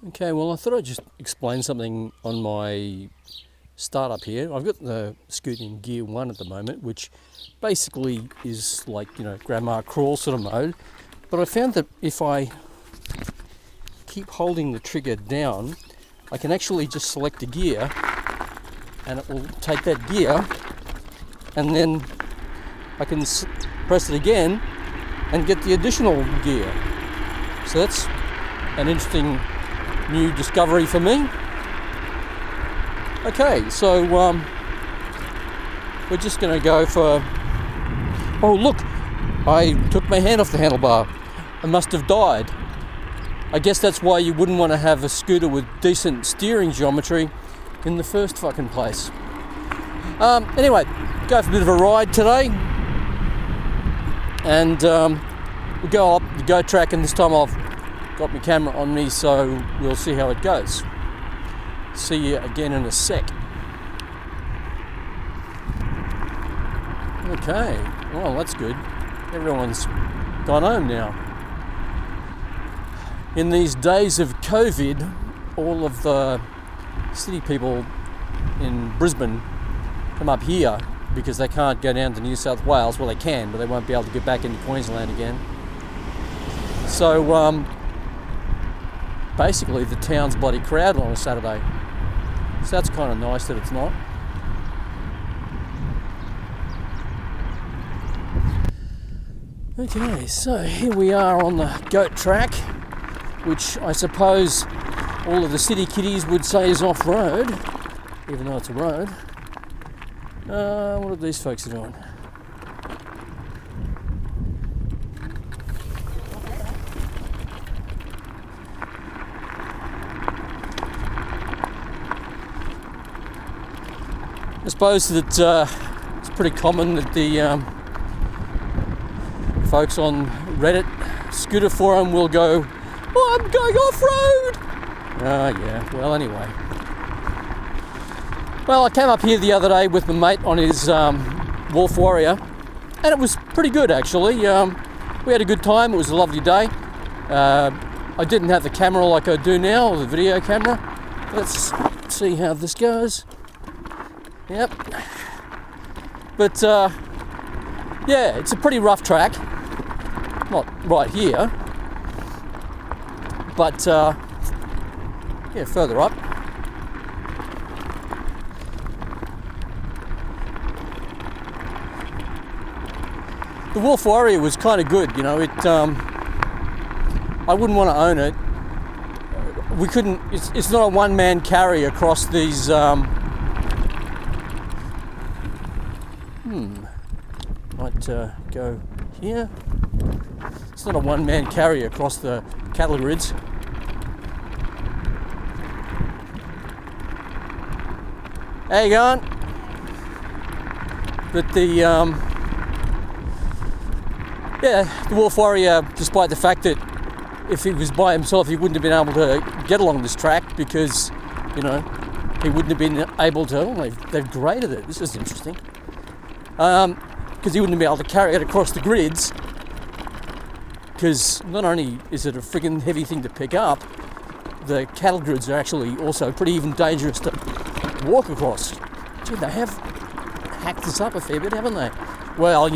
Okay, well I thought I'd just explain something on my startup here. I've got the scooter in gear 1 at the moment, which basically is like, grandma crawl sort of mode. But I found that if I keep holding the trigger down, I can actually just select a gear and it will take that gear, and then I can press it again and get the additional gear. So that's an interesting new discovery for me. Okay, so we're just going to go for... Oh look, I took my hand off the handlebar. I must have died. I guess that's why you wouldn't want to have a scooter with decent steering geometry in the first fucking place. Anyway, go for a bit of a ride today, and we'll go up the GO track, and this time I've got my camera on me, so we'll see how it goes. See you again in a sec. Okay, well that's good. Everyone's gone home now. In these days of COVID, all of the city people in Brisbane come up here because they can't go down to New South Wales. Well, they can, but they won't be able to get back into Queensland again. So basically the town's bloody crowded on a Saturday. So that's kind of nice that it's not. Okay, so here we are on the goat track, which I suppose all of the city kiddies would say is off-road, even though it's a road. What are these folks doing? I suppose that it's pretty common that the folks on Reddit scooter forum will go, "Oh, I'm going off-road!" Yeah, well anyway. Well, I came up here the other day with my mate on his Wolf Warrior, and it was pretty good actually. We had a good time, it was a lovely day. I didn't have the camera like I do now, or the video camera. Let's see how this goes. Yep. But yeah, it's a pretty rough track. Not right here, but yeah, further up. The Wolf Warrior was kind of good, it. I wouldn't want to own it. We couldn't. It's not a one-man carry across these. Might go here. It's not a one-man carry across the cattle grids. How you going? But the the Wolf Warrior, despite the fact that if he was by himself, he wouldn't have been able to get along this track because, he wouldn't have been able to. Oh, they've graded it. This is interesting. Because he wouldn't be able to carry it across the grids. Because not only is it a friggin' heavy thing to pick up, the cattle grids are actually also pretty even dangerous to walk across. Gee, they have hacked this up a fair bit, haven't they? Well,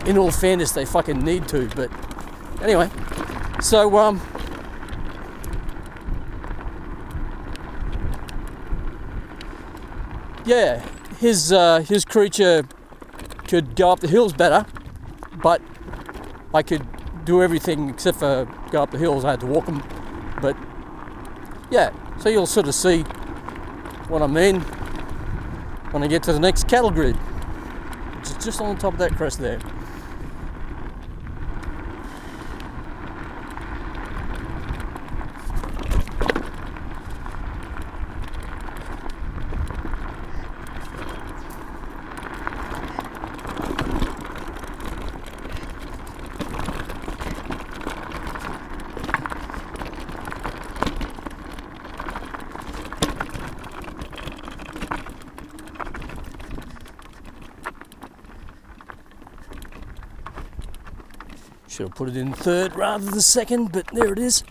in all fairness, they fucking need to. But anyway, so yeah, his creature could go up the hills better, but I could do everything except for go up the hills. I had to walk them, but yeah, so you'll sort of see what I mean when I get to the next cattle grid, which is just on the top of that crest there. Should have put it in third rather than second, but there it is.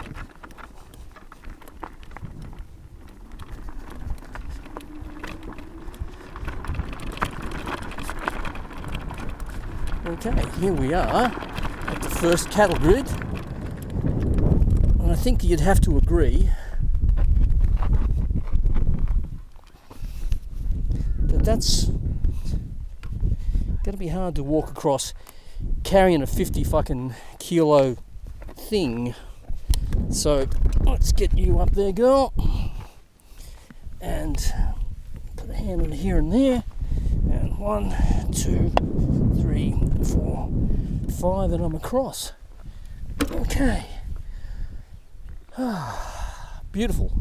Okay, here we are at the first cattle grid, and I think you'd have to agree that that's going to be hard to walk across carrying a 50 fucking kilo thing. So let's get you up there, girl, and put a hand on here and there, and 1, 2, 3, 4, 5, and I'm across. Okay. Beautiful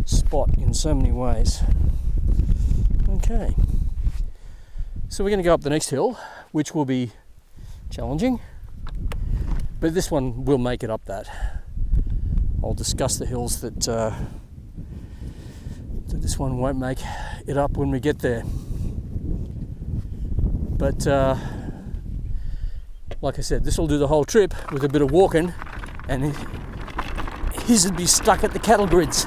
spot in so many ways. Okay. So we're going to go up the next hill, which will be challenging, but this one will make it up that. I'll discuss the hills that this one won't make it up when we get there. But like I said, this will do the whole trip with a bit of walking, and his would be stuck at the cattle grids.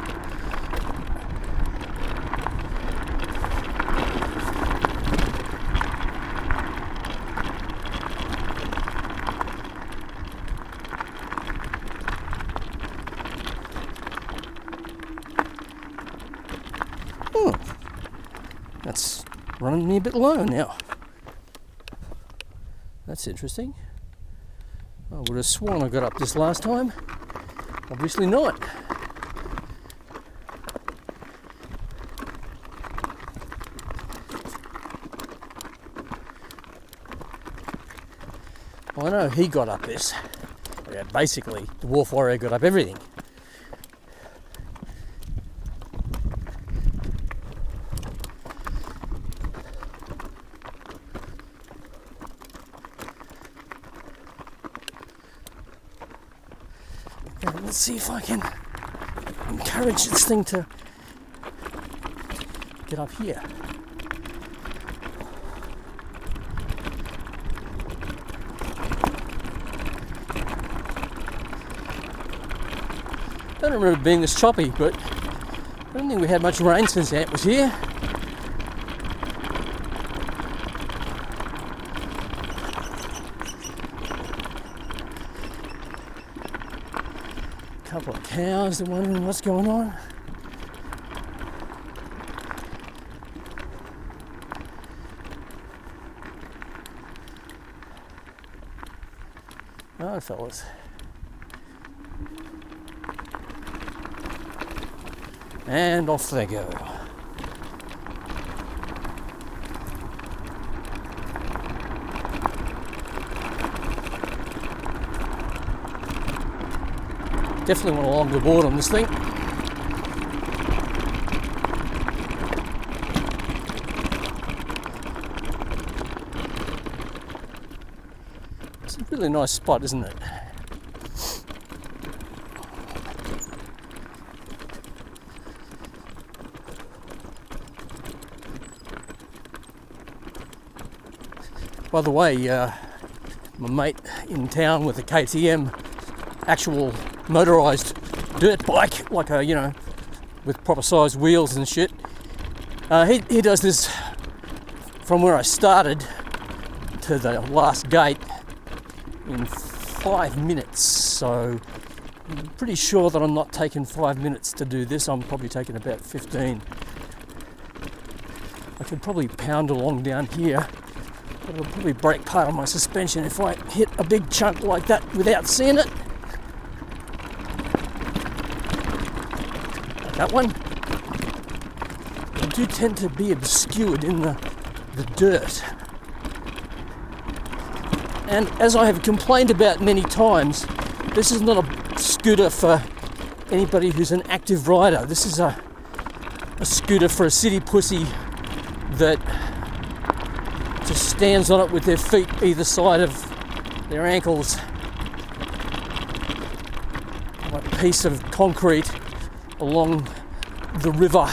That's running me a bit low now. That's interesting. I would have sworn I got up this last time. Obviously not. Well, I know he got up this. Yeah, basically, the Wolf Warrior got up everything. Let's see if I can encourage this thing to get up here. I don't remember it being this choppy, but I don't think we had much rain since Ant was here. Couple of cows, they're wondering what's going on. Alright, fellas. And off they go. Definitely want a longer board on this thing. It's a really nice spot, isn't it? By the way, my mate in town with a KTM actual motorised dirt bike, like a, you know, with proper sized wheels and shit. He does this from where I started to the last gate in 5 minutes. So I'm pretty sure that I'm not taking 5 minutes to do this. I'm probably taking about 15. I could probably pound along down here, but it'll probably break part of my suspension if I hit a big chunk like that without seeing it. That one. They do tend to be obscured in the dirt. And as I have complained about many times, this is not a scooter for anybody who's an active rider. This is a scooter for a city pussy that just stands on it with their feet either side of their ankles, like a piece of concrete along the river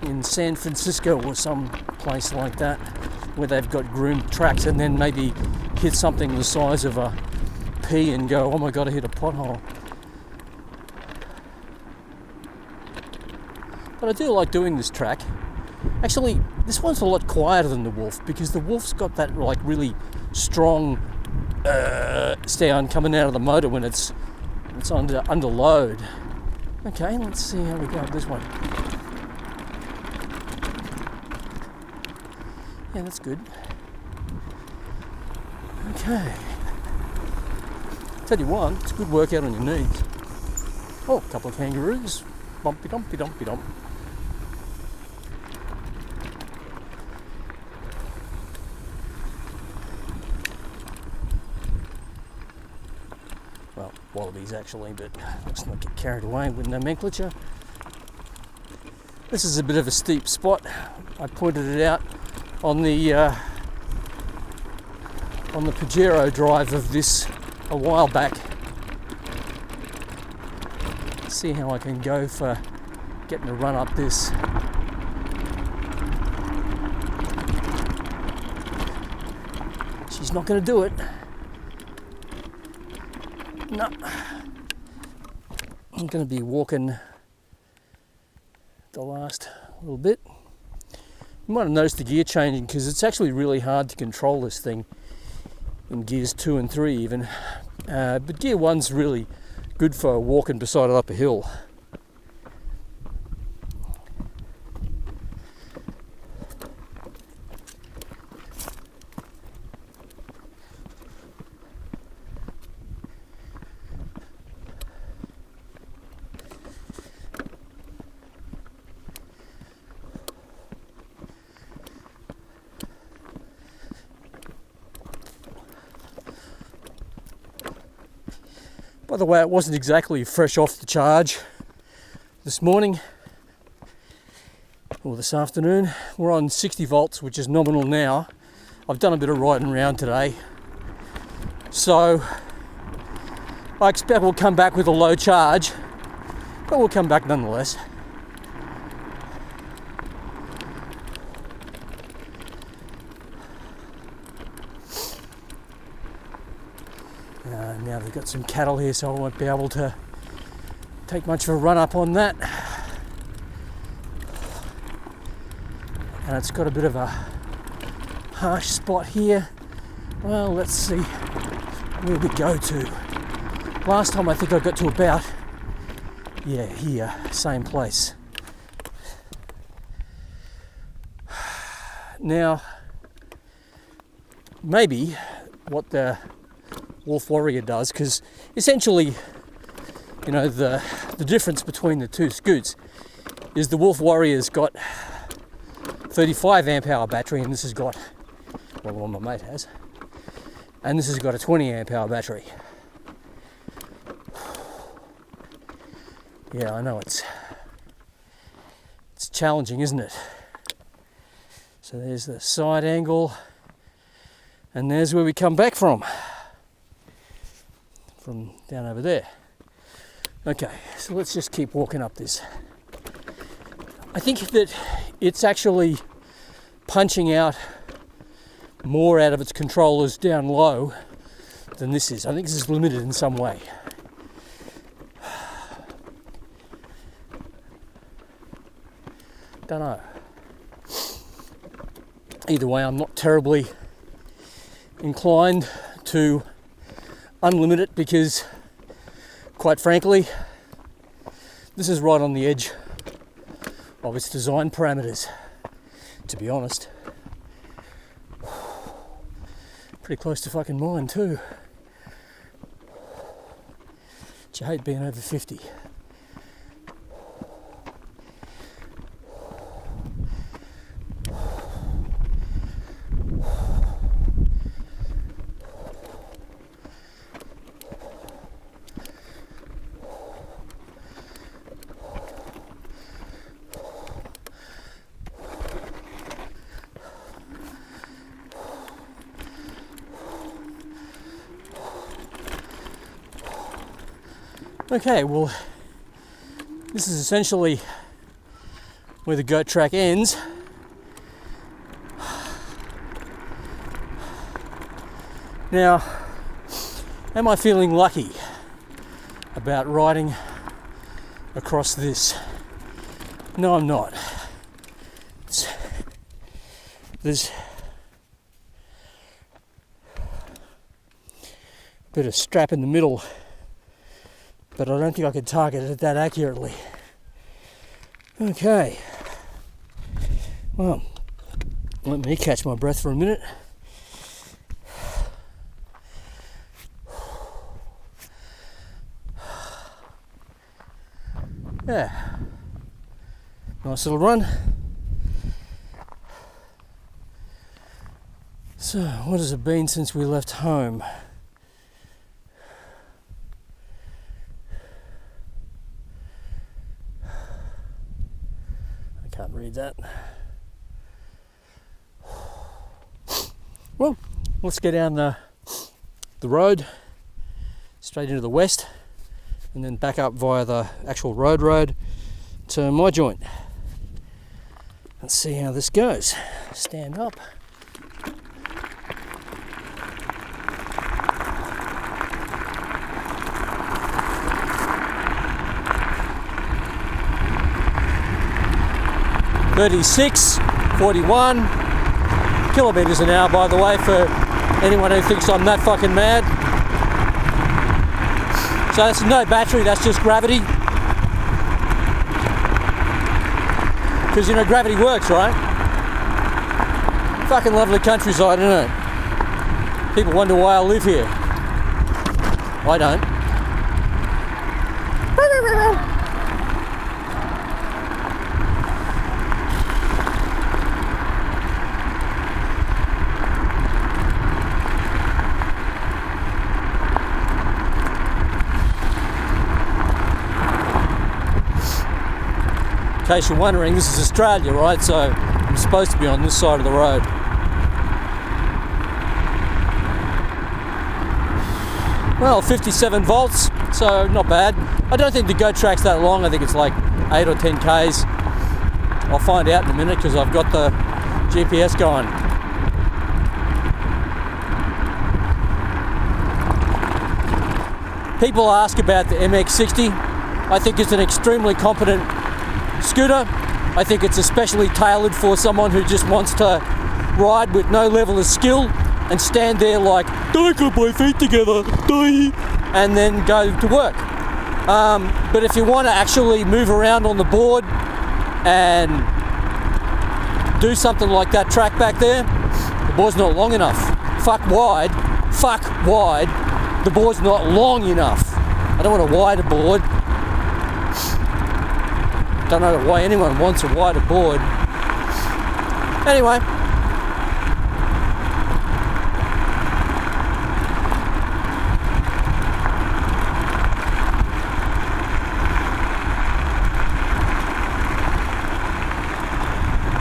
in San Francisco or some place like that, where they've got groomed tracks, and then maybe hit something the size of a pee and go, oh my god, I hit a pothole. But I do like doing this track. Actually, this one's a lot quieter than the Wolf, because the Wolf's got that like really strong sound coming out of the motor when it's under load. Okay, let's see how we go with this one. Yeah, that's good. Okay. Tell you what, it's a good workout on your knees. Oh, a couple of kangaroos. Bumpy dumpy dumpy dump. Well, wallabies actually, but let's not get carried away with nomenclature. This is a bit of a steep spot. I pointed it out on the Pajero drive of this a while back. See how I can go for getting a run up this. She's not going to do it. No. I'm going to be walking the last little bit. You might have noticed the gear changing, because it's actually really hard to control this thing in gears 2 and 3 even. But gear 1's really good for walking beside it up a hill. By the way, it wasn't exactly fresh off the charge this morning or this afternoon. We're on 60 volts, which is nominal now. I've done a bit of riding around today, so I expect we'll come back with a low charge, but we'll come back nonetheless. Now they've got some cattle here, so I won't be able to take much of a run up on that. And it's got a bit of a harsh spot here. Well, let's see where we go to. Last time I think I got to about, yeah, here, same place. Now, maybe what the Wolf Warrior does, because essentially, you know, the difference between the two scoots is the Wolf Warrior's got 35 amp hour battery, and this has got, well, the one my mate has, and this has got a 20 amp hour battery. Yeah, I know it's challenging, isn't it? So there's the side angle, and there's where we come back from down over there. Okay, so let's just keep walking up this. I think that it's actually punching out more out of its controllers down low than this is. I think this is limited in some way. Don't know. Either way, I'm not terribly inclined to unlimit it, because quite frankly, this is right on the edge of its design parameters, to be honest. Pretty close to fucking mine too. But you hate being over 50. Okay, well, this is essentially where the goat track ends. Now, Am I feeling lucky about riding across this? No, I'm not. There's a bit of strap in the middle, but I don't think I could target it that accurately. Okay. Well, let me catch my breath for a minute. Yeah. Nice little run. So, what has it been since we left home? I can't read that. Well, let's get down the road straight into the west and then back up via the actual road to my joint. Let's see how this goes. Stand up. (41 kilometres an hour, by the way, for anyone who thinks I'm that fucking mad. So that's no battery, that's just gravity. Because, you know, gravity works, right? Fucking lovely countryside, isn't it? People wonder why I live here. I don't. In case you're wondering, this is Australia, right? So I'm supposed to be on this side of the road. Well, 57 volts, so not bad. I don't think the GO track's that long. I think it's like 8 or 10 Ks. I'll find out in a minute because I've got the GPS going. People ask about the MX60. I think it's an extremely competent scooter. I think it's especially tailored for someone who just wants to ride with no level of skill and stand there like, I got my feet together, and then go to work. But if you want to actually move around on the board and do something like that track back there, the board's not long enough. Fuck wide, the board's not long enough. I don't want a wider board. Don't know why anyone wants a wider board. Anyway.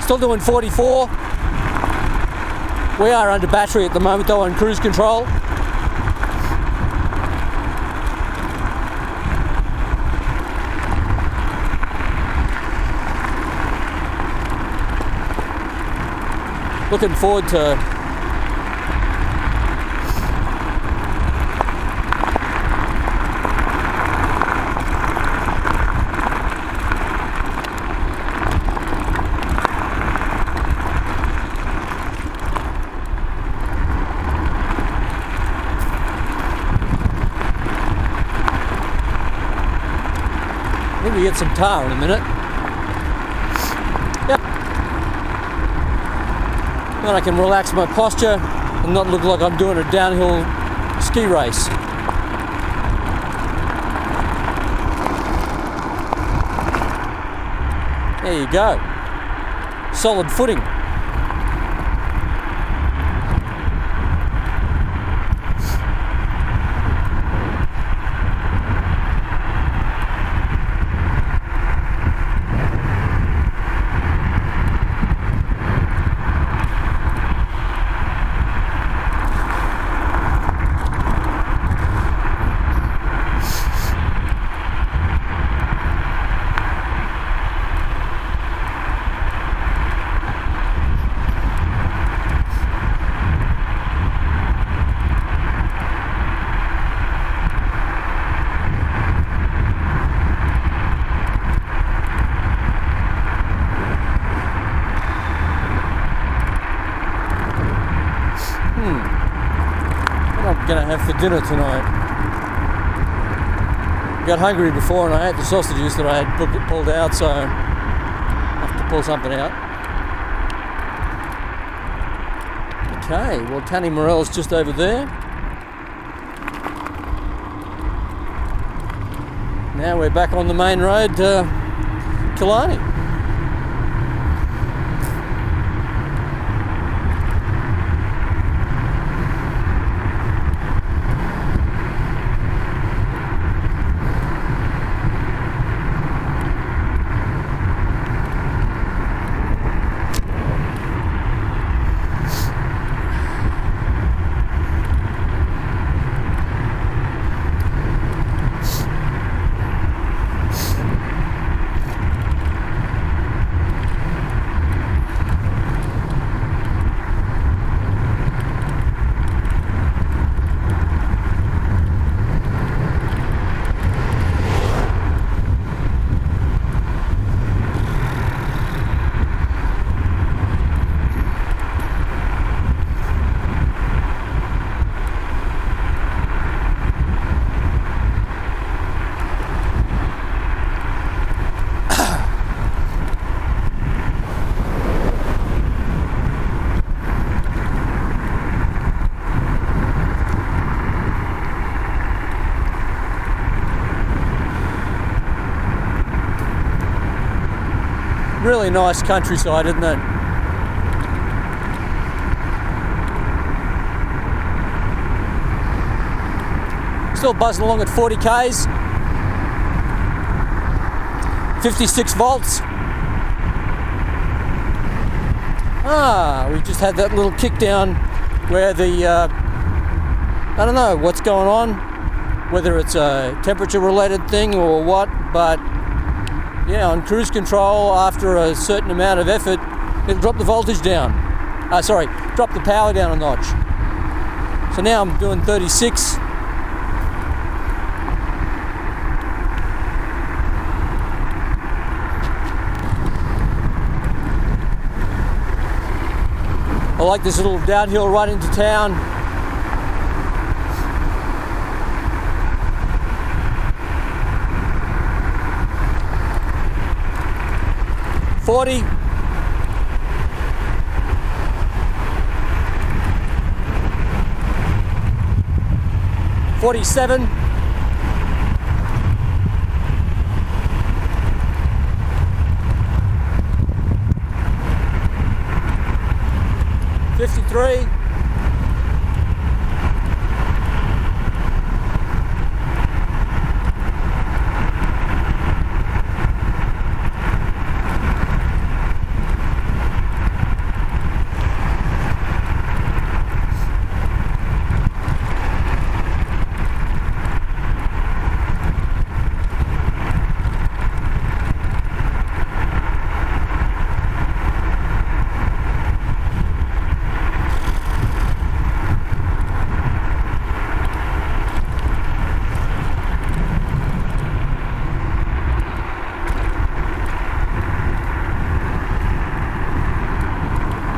Still doing 44. We are under battery at the moment though, on cruise control. Looking forward to maybe get some tar in a minute. Yep. Then I can relax my posture and not look like I'm doing a downhill ski race. There you go. Solid footing. have for dinner tonight. Got hungry before and I ate the sausages that I had pulled out, so I have to pull something out. Okay, well, Tanny Morell's just over there. Now we're back on the main road to Killarney. Really nice countryside, isn't it? Still buzzing along at 40 k's, 56 volts. We just had that little kick down where the I don't know what's going on, whether it's a temperature related thing or what, but yeah, on cruise control, after a certain amount of effort, it'll drop the voltage down. Drop the power down a notch. So now I'm doing 36. I like this little downhill right into town. $40. $47. $53.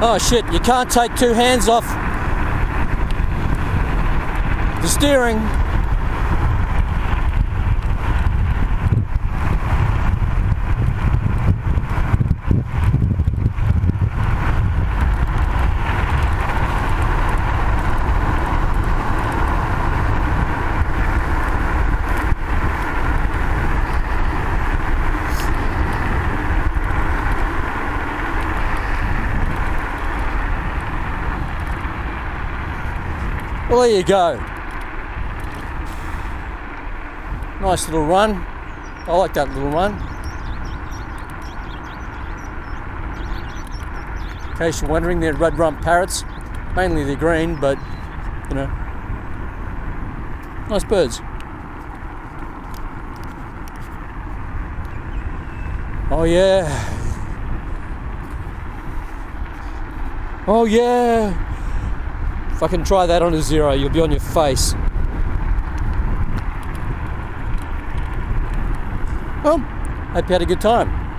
Oh shit, you can't take two hands off the steering. Well, there you go. Nice little run. I like that little run. In case you're wondering, they're red rump parrots. Mainly they're green, but, you know, nice birds. Oh yeah. Oh yeah. Fucking try that on a zero, you'll be on your face. Well, hope you had a good time.